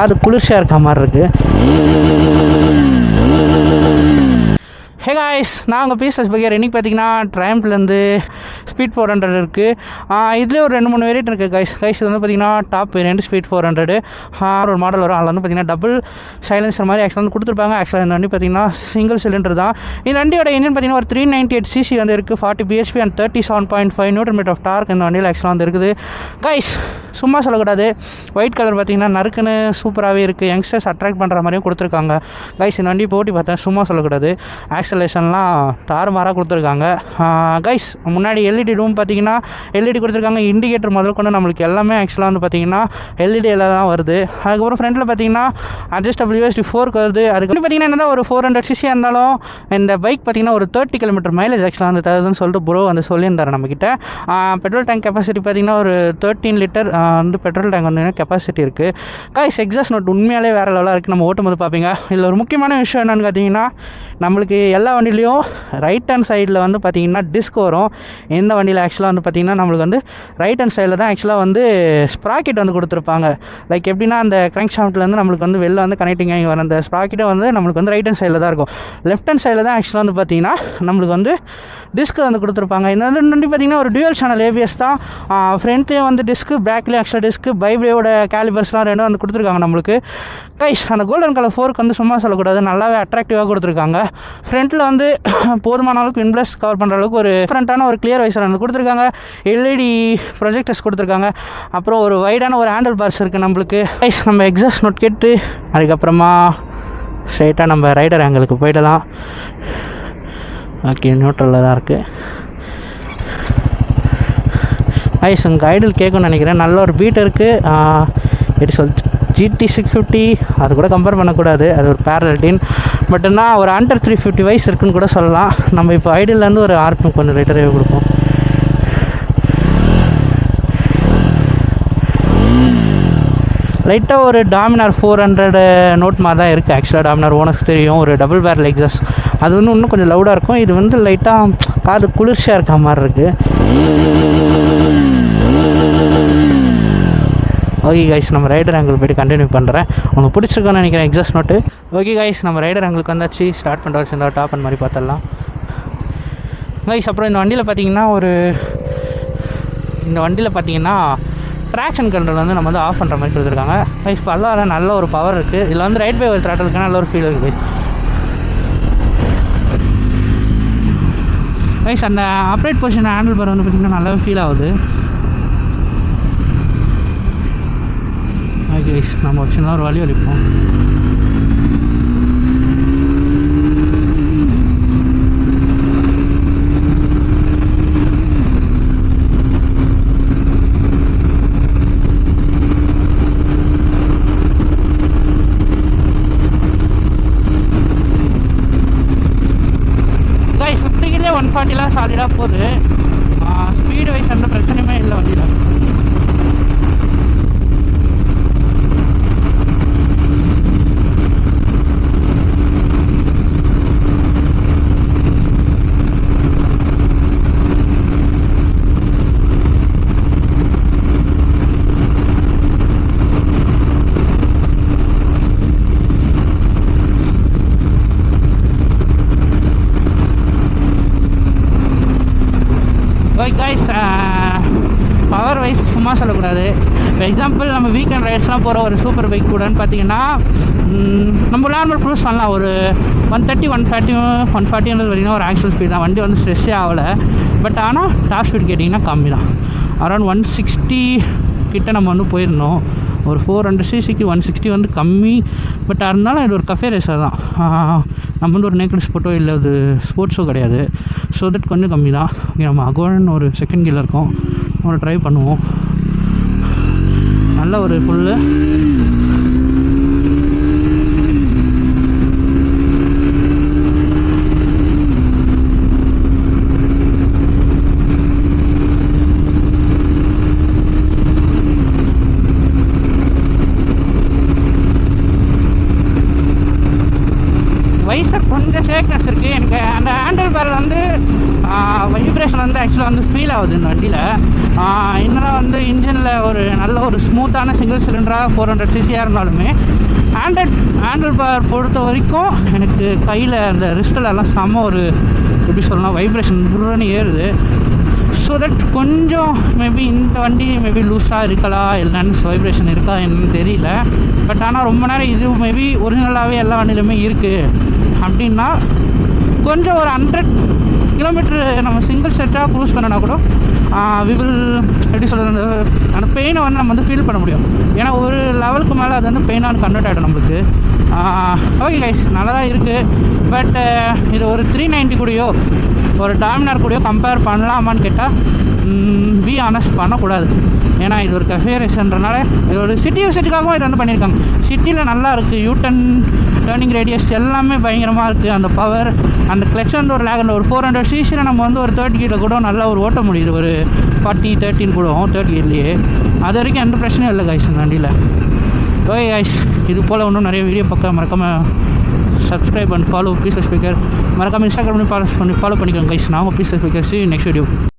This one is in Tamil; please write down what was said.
அது குளிர்ச்சியாக இருக்க மாதிரி இருக்குது. ஹே காய்ஸ், நான் உங்கள் பீஸ்லெஸ் பகிர். இன்றைக்கி பார்த்தீங்கன்னா ட்ரையம்ப்லேருந்து ஸ்பீட் 400 இருக்குது. இதுலேயே ஒரு 2-3 வேரியன்ட் இருக்குது கைஸ் இது வந்து பார்த்திங்கன்னா டாப் வேரியன்ட் ஸ்பீட் 400 ஒரு மாடல் வரும். அதில் வந்து பார்த்திங்கன்னா டபுள் சைலன்சர் மாதிரி ஆக்சுவலாக வந்து கொடுத்துருப்பாங்க. ஆக்சுவலாக இந்த வண்டி பார்த்திங்கன்னா சிங்கிள் சிலிண்டர் தான். இந்த வண்டியோட இன்ஜின் பார்த்திங்கன்னா ஒரு 398 cc வந்து இருக்குது, 40 bhp and 37.5 Nm of torque இந்த வண்டியில் ஆக்சுவலாக வந்து இருக்குது. கைஸ் சும்மா சொல்லக்கூடாது, ஒயிட் கலர் பார்த்திங்கன்னா நறுக்குன்னு சூப்பராகவே இருக்குது, யங்ஸ்டர்ஸ் அட்ராக்ட் பண்ணுற மாதிரியும் கொடுத்துருக்காங்க. கைஸ் இந்த வண்டி போட்டி பார்த்தேன், சும்மா சொல்லக்கூடாது. ஆக்சலேஷன்லாம் தாறுமாறாக கொடுத்துருக்காங்க. கைஸ் முன்னாடி எல்இடி ரூம் பார்த்தீங்கன்னா எல்இடி கொடுத்துருக்காங்க. இண்டிகேட்டர் முதல் கொண்டு நம்மளுக்கு எல்லாமே ஆக்சுவலாக வந்து பார்த்திங்கன்னா எல்இடியில் தான் வருது. அதுக்கப்புறம் ஃப்ரண்ட்டில் பார்த்தீங்கன்னா அட்ஜஸ்டபிள் USB 4 வருது. அதுக்கு பார்த்தீங்கன்னா என்ன ஒரு 400 cc இருந்தாலும் இந்த பைக் பார்த்திங்கன்னா ஒரு 30 km மைலேஜ் ஆக்சுவலாக வந்து தருதுன்னு சொல்லிட்டு ப்ரோ வந்து சொல்லியிருந்தார் நம்மக்கிட்ட. பெட்ரோல் டேங்க் கெப்பாசிட்டி பார்த்திங்கன்னா ஒரு 13 லிட்டர் வந்து பெட்ரோல் டேங்க் வந்து கெப்பாசிட்டி இருக்குது. கைஸ் எக்ஸாஸ்ட் நோட் உண்மையாலே வேறு லெவலாக இருக்குது. நம்ம ஓட்டும் போது பார்ப்பீங்க. இதில் ஒரு முக்கியமான விஷயம் என்னென்னு பார்த்தீங்கன்னா, நம்மளுக்கு எல்லா வண்டிலையும் ரைட் ஹேண்ட் சைடில் வந்து பார்த்திங்கன்னா டிஸ்க் வரும். எந்த வண்டியில் ஆக்சுவலாக வந்து பார்த்திங்கன்னா நம்மளுக்கு வந்து ரைட் ஹேண்ட் சைடில் தான் ஆக்சுவலாக வந்து ஸ்ப்ராக்கெட் வந்து கொடுத்துருப்பாங்க. லைக் எப்படின்னா அந்த கிராங்க் ஷாஃப்ட்லேருந்து நம்மளுக்கு வந்து வெளில வந்து கனெக்டிங் ஆகி வர அந்த ஸ்ப்ராக்கெட்டை வந்து நம்மளுக்கு வந்து ரைட் ஹேண்ட் சைடில் தான் இருக்கும். லெஃப்ட் ஹேண்ட் சைடில் தான் ஆக்சுவலாக வந்து பார்த்திங்கன்னா நம்மளுக்கு வந்து டிஸ்க் வந்து கொடுத்துருப்பாங்க. இந்த வந்து பார்த்திங்கன்னா ஒரு டியூவல் சேனல் ABS தான். ஃப்ரண்ட்லேயும் வந்து டிஸ்க்கு, பேக்லேயும் ஆக்சுவலாக டிஸ்க்கு, பைப்ரேவோட கேலிபர்ஸ்லாம் ரெண்டும் வந்து கொடுத்துருக்காங்க நம்மளுக்கு. கைஸ் அந்த கோல்டன் கலர் ஃபோர்க் வந்து சும்மா சொல்லக்கூடாது, நல்லாவே அட்ராக்டிவாக கொடுத்துருக்காங்க. ஃப்ரண்ட்டில் வந்து போதுமான அளவுக்கு விண்ட்பிளஸ் கவர் பண்ணுற அளவுக்கு ஒரு டிஃப்ரெண்ட்டான ஒரு கிளியர் வைசர் வந்து கொடுத்துருக்காங்க. LED ப்ரொஜெக்டர்ஸ் கொடுத்துருக்காங்க. அப்புறம் ஒரு வைடான ஒரு ஹேண்டில் பார்ஸ் இருக்குது நம்மளுக்கு. கைஸ் நம்ம எக்ஸாஸ்ட் நோட் கேட்டு அதுக்கப்புறமா ஸ்ட்ரைட்டாக நம்ம ரைடர் ஆங்கிளுக்கு போய்டலாம். ஓகே, நியூட்ரலில் தான் இருக்குது. கைஸ் உங்கள் ஐடில் கேட்குன்னு நினைக்கிறேன். நல்ல ஒரு பீட் இருக்குது. எப்படி சொல் GT 650 அது கூட கம்பேர் பண்ணக்கூடாது, அது ஒரு பேரலல் டீன். பட் என்ன ஒரு அண்டர் 350 வயசு இருக்குன்னு கூட சொல்லலாம். நம்ம இப்போ ஐடியிலேருந்து ஒரு RPM கொஞ்சம் லைட்டரே கொடுப்போம். லைட்டாக ஒரு டாமினார் 400 நோட் மாதிரி தான் இருக்குது. ஆக்சுவலாக டாமினார் ஓனக்கு தெரியும், ஒரு டபுள் பேரல் எக்ஸாஸ்ட். அது வந்து இன்னும் கொஞ்சம் லவுடாக இருக்கும். இது வந்து லைட்டாக காது குளிர்ச்சியாக இருக்க மாதிரி இருக்குது. ஓகே கைஸ், நம்ம ரைடர் ஆங்கிள் போய்ட்டு கண்டினியூ பண்ணுறேன். உங்களுக்கு பிடிச்சிருக்கோன்னு நினைக்கிறேன் எக்ஸாஸ்ட் நோட்டு. ஓகே கைஸ், நம்ம ரைடர் ஆங்கிளுக்கு வந்தாச்சு. ஸ்டார்ட் பண்ணுற வச்சு இருந்தால் டாப் அண்ட் மாதிரி பார்த்துடலாம் கைஸ். அப்புறம் இந்த வண்டியில் பார்த்தீங்கன்னா ட்ராக்ஷன் கண்ட்ரோல் வந்து நம்ம வந்து ஆஃப் பண்ணுற மாதிரி கொடுத்துருக்காங்க கைஸ். பல்லார நல்ல ஒரு பவர் இருக்குது. இதில் வந்து ரைட் பை ஒரு த்ராட்டலுக்கு நல்ல ஒரு ஃபீல் இருக்குது கைஸ். அந்த அப்ரைட் பொசிஷன் ஹேண்டில் பார் வந்து பார்த்திங்கன்னா நல்லாவே ஃபீல் ஆகுது. ஓகே கைஸ், நம்ம சின்ன ஒரு வழி வலிப்போம். கைஸ் 50 140 சாலிடாக போகுது. ஸ்பீடு வைஸ் எந்த பிரச்சனையுமே இல்லை வண்டியில். கைஸ் பவர் வைஸ் சும்மா சொல்லக்கூடாது. இப்போ எக்ஸாம்பிள் நம்ம வீக்கெண்ட் ரைட்ஸ்லாம் போகிற ஒரு சூப்பர் பைக் கூடன்னு பார்த்தீங்கன்னா நம்ம நார்மல் க்ரூஸ் பண்ணலாம். ஒரு 130 140 வரைக்கும் ஒரு ஆக்சுவல் ஸ்பீட் தான். வண்டி வந்து ஸ்ட்ரெஸ்ஸே ஆகலை. பட் ஆனால் டாப் ஸ்பீட் கேட்டிங்கன்னா கம்மி தான். அரௌண்ட் 160 கிட்ட நம்ம வந்து போயிருந்தோம். ஒரு 400 cc 160 வந்து கம்மி. பட் இருந்தாலும் இது ஒரு கஃபே ரேஸர் தான். நம்ம வந்து ஒரு நேக்கட் ஸ்போர்ட்டோ இல்லை அது ஸ்போர்ட்ஸோ கிடையாது. ஸோ தட் கொஞ்சம் கம்மி தான். நம்ம அகோன்னு ஒரு செகண்ட் கீழே இருக்கோம், ஒரு ட்ரை பண்ணுவோம். நல்ல ஒரு புல்லு. வைசர் கொஞ்சம் ஷேக்னஸ் இருக்குது எனக்கு. அந்த ஹேண்டில் பேர் வந்து வைப்ரேஷன் வந்து ஆக்சுவலாக வந்து ஃபீல் ஆகுது இந்த வண்டியில். என்னதான் வந்து இன்ஜினில் ஒரு நல்ல ஒரு ஸ்மூத்தான சிங்கிள் சிலிண்டராக 400cc இருந்தாலுமே ஹேண்டில் பார் பொறுத்த வரைக்கும் எனக்கு கையில் அந்த ரிஸ்டிலெல்லாம் செம்ம ஒரு எப்படி சொல்லணும் வைப்ரேஷன் குருன்னு ஏறுது. ஸோ தட் கொஞ்சம் மேபி இந்த வண்டி மேபி லூஸாக இருக்கலாம், இல்லைன்னு வைப்ரேஷன் இருக்கா என்னன்னு தெரியல. பட் ஆனால் ரொம்ப நேரம் இது மேபி ஒரிஜினலாகவே எல்லா வண்டியிலுமே இருக்குது அப்படின்னா கொஞ்சம் ஒரு 100 கிலோமீட்டர் நம்ம சிங்கிள் செட்டாக க்ரூஸ் பண்ணனா கூட வில் எப்படி சொல்கிறது அந்த பெயினை வந்து நம்ம வந்து ஃபீல் பண்ண முடியும். ஏன்னா ஒரு லெவலுக்கு மேலே அது வந்து பெயினாக கன்வெர்ட் ஆகிடும் நம்மளுக்கு. ஓகே கைஸ், நல்லா தான் இருக்குது. பட் இது ஒரு 390 கூடயோ ஒரு டாமினார் கூடயோ கம்பேர் பண்ணலாமான்னு கேட்டால் பி ஆனஸ்ட் பண்ணக்கூடாது. ஏன்னா இது ஒரு கஃபே ரேஸ்ன்றனால இது ஒரு சிட்டி யூசேஜுக்காகவும் இது வந்து பண்ணியிருக்காங்க. சிட்டியில் நல்லா இருக்குது, டர்னிங் ரேடியஸ் எல்லாமே பயங்கரமாக இருக்குது. அந்த பவர், அந்த கிளச் வந்து ஒரு லேகனில் ஒரு 400cc நம்ம வந்து ஒரு 30 கீரில் கூட நல்லா ஒரு ஓட்ட முடியுது. ஒரு 40-13 கூட 30 கீர்லேயே. அது வரைக்கும் எந்த பிரச்சனையும் இல்லை கைஸ் இந்த வண்டியில். ஓகே கைஸ், இது போல் இன்னும் நிறைய வீடியோ பார்க்க மறக்காமல் subscribe and follow pieces speaker. மறக்காமல் இன்ஸ்டாகிராம் ஃபாலோ பண்ணிக்கோங்க கைஸ். நான் உங்கள் pieces speaker. see you next video.